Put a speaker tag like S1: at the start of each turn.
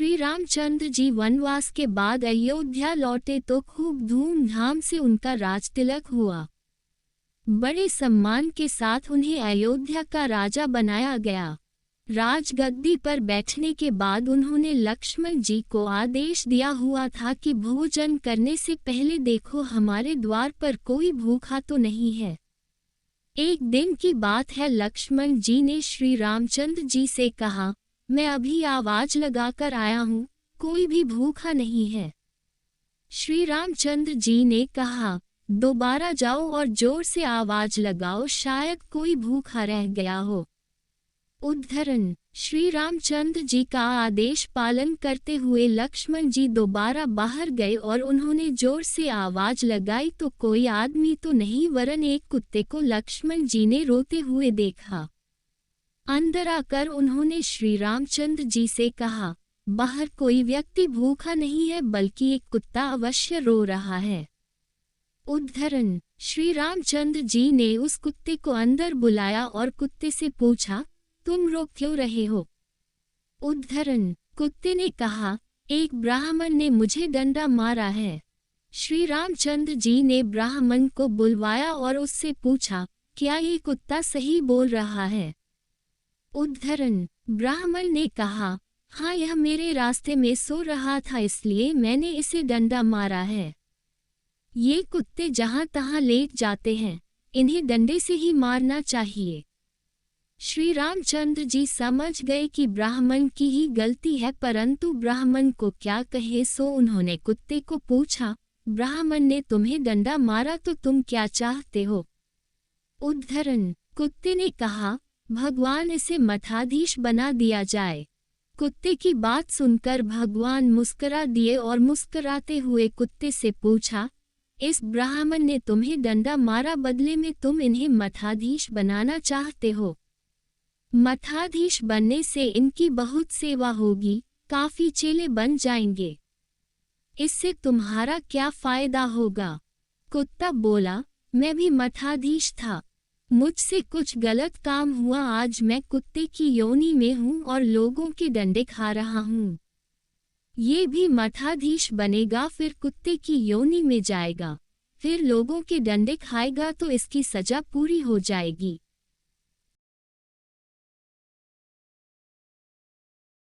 S1: श्री रामचंद्र जी वनवास के बाद अयोध्या लौटे तो खूब धूमधाम से उनका राजतिलक हुआ। बड़े सम्मान के साथ उन्हें अयोध्या का राजा बनाया गया। राजगद्दी पर बैठने के बाद उन्होंने लक्ष्मण जी को आदेश दिया हुआ था कि भोजन करने से पहले देखो हमारे द्वार पर कोई भूखा तो नहीं है। एक दिन की बात है, लक्ष्मण जी ने श्री रामचंद्र जी से कहा, मैं अभी आवाज लगाकर आया हूँ, कोई भी भूखा नहीं है। श्री रामचंद्र जी ने कहा, दोबारा जाओ और जोर से आवाज लगाओ, शायद कोई भूखा रह गया हो। उद्धरण: श्री रामचंद्र जी का आदेश पालन करते हुए लक्ष्मण जी दोबारा बाहर गए और उन्होंने जोर से आवाज लगाई तो कोई आदमी तो नहीं वरन एक कुत्ते को लक्ष्मण जी ने रोते हुए देखा। अंदर आकर उन्होंने श्री रामचंद्र जी से कहा, बाहर कोई व्यक्ति भूखा नहीं है बल्कि एक कुत्ता अवश्य रो रहा है। उद्धरण: श्री रामचंद्र जी ने उस कुत्ते को अंदर बुलाया और कुत्ते से पूछा, तुम रो क्यों रहे हो? उद्धरण: कुत्ते ने कहा, एक ब्राह्मण ने मुझे डंडा मारा है। श्री रामचंद्र जी ने ब्राह्मण को बुलवाया और उससे पूछा, क्या ये कुत्ता सही बोल रहा है? उद्धरण: ब्राह्मण ने कहा, हाँ, यह मेरे रास्ते में सो रहा था इसलिए मैंने इसे डंडा मारा है। ये कुत्ते जहाँ तहाँ लेट जाते हैं, इन्हें डंडे से ही मारना चाहिए। श्री रामचंद्र जी समझ गए कि ब्राह्मण की ही गलती है, परंतु ब्राह्मण को क्या कहे, सो उन्होंने कुत्ते को पूछा, ब्राह्मण ने तुम्हें डंडा मारा तो तुम क्या चाहते हो? उद्धरण: कुत्ते ने कहा, भगवान इसे मठाधीश बना दिया जाए। कुत्ते की बात सुनकर भगवान मुस्करा दिए और मुस्कराते हुए कुत्ते से पूछा, इस ब्राह्मण ने तुम्हें डंडा मारा, बदले में तुम इन्हें मठाधीश बनाना चाहते हो। मठाधीश बनने से इनकी बहुत सेवा होगी, काफी चेले बन जाएंगे। इससे तुम्हारा क्या फायदा होगा? कुत्ता बोला, मैं भी मठाधीश था, मुझसे कुछ गलत काम हुआ, आज मैं कुत्ते की योनि में हूँ और लोगों के डंडे खा रहा हूँ। ये भी मठाधीश बनेगा, फिर कुत्ते की योनि में जाएगा, फिर लोगों के डंडे खाएगा तो इसकी सजा पूरी हो जाएगी।